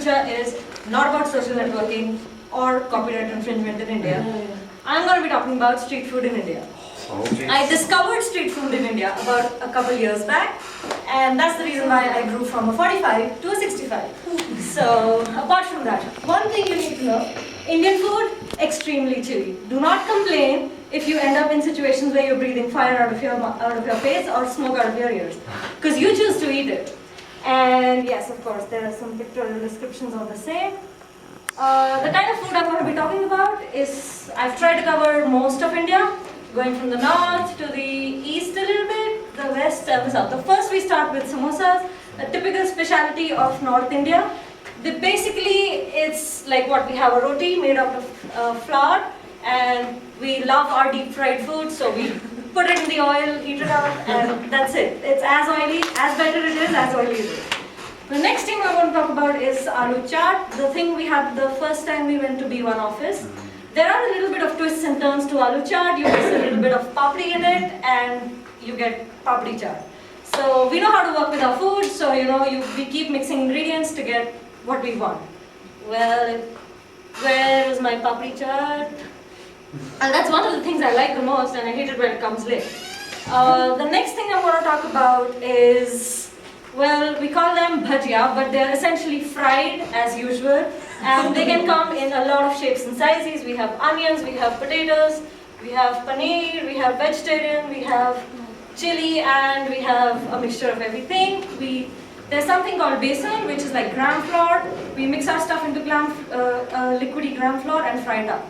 Kucha is not about social networking or copyright infringement in India. I'm going to be talking about street food in India. Okay. I discovered street food in India about a couple years back, and that's the reason why I grew from a 45 to a 65. So, apart from that, one thing you need to know, Indian food, extremely chilly. Do not complain if you end up in situations where you're breathing fire out of your face or smoke out of your ears, because you choose to eat it. And yes, of course, there are some pictorial descriptions of the same. The kind of food I'm going to be talking about is, I've tried to cover most of India, going from the north to the east a little bit, the west and the south. So first we start with samosas, a typical specialty of North India. Basically, it's like what we have, a roti made out of flour, and we love our deep fried food, so we put it in the oil, heat it up, and that's it. It's as oily, as better it is, as oily it is. The next thing I want to talk about is aloo chaat, the thing we had the first time we went to B1 office. There are a little bit of twists and turns to aloo chaat. You mix a little bit of papdi in it, and you get papdi chaat. So we know how to work with our food, so we keep mixing ingredients to get what we want. Well, where is my papdi chaat? And that's one of the things I like the most, and I hate it when it comes late. The next thing I want to talk about is, well, we call them bhajia, but they're essentially fried as usual. And they can come in a lot of shapes and sizes. We have onions, we have potatoes, we have paneer, we have vegetarian, we have chili, and we have a mixture of everything. There's something called besan, which is like gram flour. We mix our stuff into liquidy gram flour and fry it up.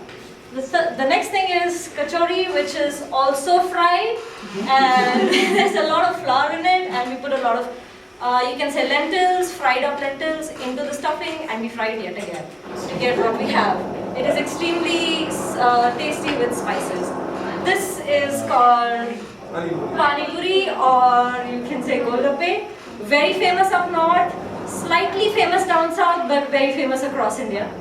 The next thing is kachori, which is also fried, and there's a lot of flour in it, and we put a lot of, you can say lentils, fried up lentils into the stuffing, and we fry it yet again to get what we have. It is extremely tasty with spices. This is called pani puri, or you can say golgappe. Very famous up north, slightly famous down south, but very famous across India.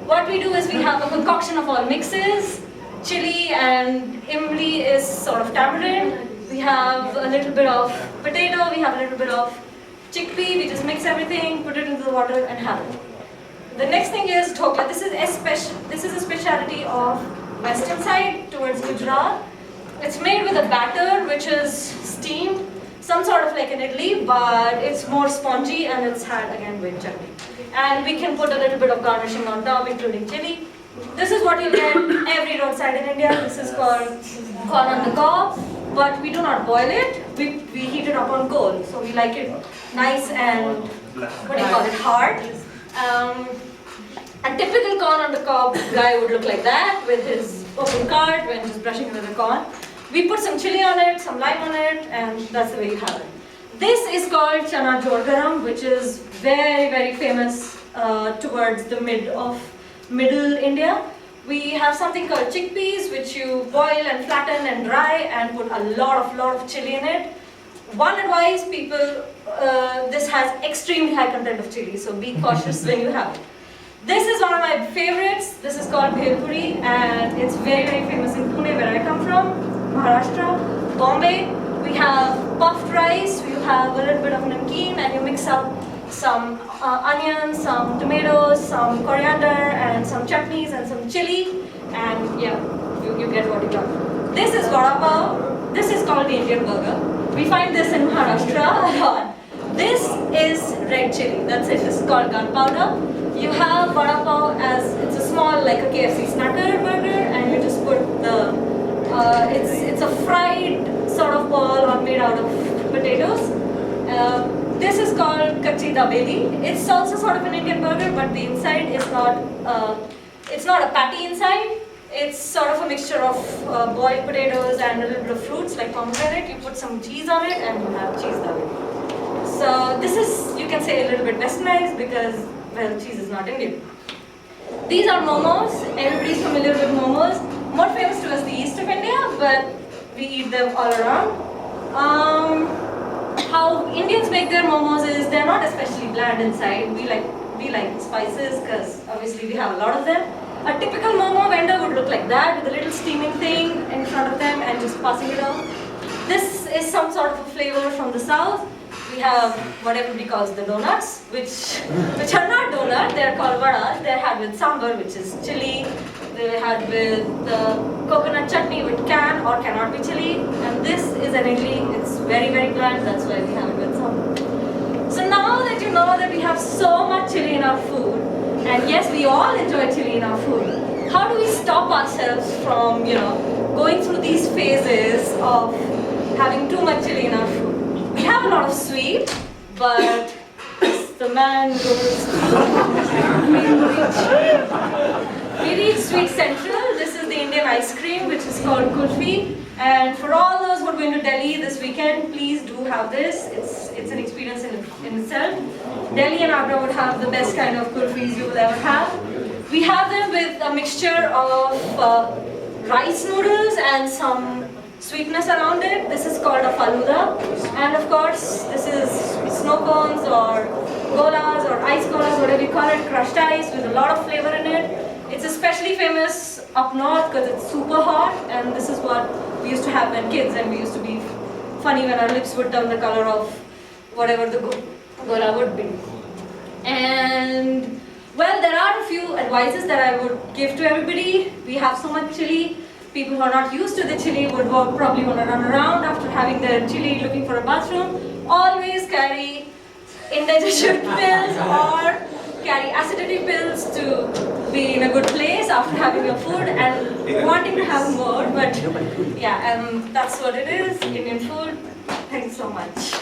What we do is we have a concoction of all mixes. Chili and imli is sort of tamarind. We have a little bit of potato, we have a little bit of chickpea. We just mix everything, put it into the water and have it. The next thing is dhokla. This is a specialty of western side towards Gujarat. It's made with a batter which is steamed, some sort of like an idli, but it's more spongy and it's had again with chutney. And we can put a little bit of garnishing on top, including chili. This is what you'll get every roadside in India. This is called corn on the cob, but we do not boil it. We heat it up on coal, so we like it nice and hard. A typical corn on the cob guy would look like that with his open cart when just brushing with the corn. We put some chili on it, some lime on it, and that's the way you have it. This is called chana jor garam, which is very, very famous towards the middle India. We have something called chickpeas, which you boil and flatten and dry and put a lot of chili in it. One advice, people, this has extremely high content of chili, so be cautious when you have it. This is one of my favorites. This is called bhel puri, and it's very, very famous in Pune, where I come from, Maharashtra, Bombay. We have puffed rice, you have a little bit of namkeen, and you mix up some onions, some tomatoes, some coriander, and some chutneys and some chili, and yeah, you get what you got. This is vada pav. This is called the Indian burger. We find this in Maharashtra a lot. This is red chili. That's it. This is called gunpowder. You have vada pav as, it's a small, like a KFC snacker burger, and you just put the, it's a fried sort of ball or made out of potatoes. This is called kachi dabeli. It's also sort of an Indian burger, but the inside is not, it's not a patty inside. It's sort of a mixture of boiled potatoes and a little bit of fruits like pomegranate. You put some cheese on it and you have cheese dabeli. So this is, you can say, a little bit westernized because, well, cheese is not Indian. These are momos. Everybody's familiar with momos. More famous towards the east of India, but we eat them all around. How Indians make their momos is they're not especially bland inside. We like spices because obviously we have a lot of them. A typical momo vendor would look like that with a little steaming thing in front of them and just passing it out. This is some sort of a flavor from the south. we have what everybody calls the donuts, which are not donuts, they're called vadas. They're had with sambar, which is chili. They're had with coconut chutney, which can or cannot be chili. And this is an idli, it's very, very bland, that's why we have it with sambar. So now that you know that we have so much chili in our food, and yes, we all enjoy chili in our food, how do we stop ourselves from, going through these phases of having too much chili in our food? We have a lot of sweet, but the man goes we reach sweet central. This is the Indian ice cream, which is called kulfi. And for all those who are going to Delhi this weekend, please do have this. It's an experience in itself. Delhi and Agra would have the best kind of kulfis you will ever have. We have them with a mixture of rice noodles and some sweetness around it. This is called a faluda. And of course, this is snow cones or golas or ice golas, whatever you call it, crushed ice with a lot of flavor in it. It's especially famous up north because it's super hot, and this is what we used to have when kids, and we used to be funny when our lips would turn the color of whatever the gola would be. And well, there are a few advices that I would give to everybody. We have so much chili. People who are not used to the chili would probably want to run around after having their chili looking for a bathroom. Always carry indigestion pills or carry acidity pills to be in a good place after having your food and wanting to have more. But yeah, that's what it is, Indian food. Thanks so much.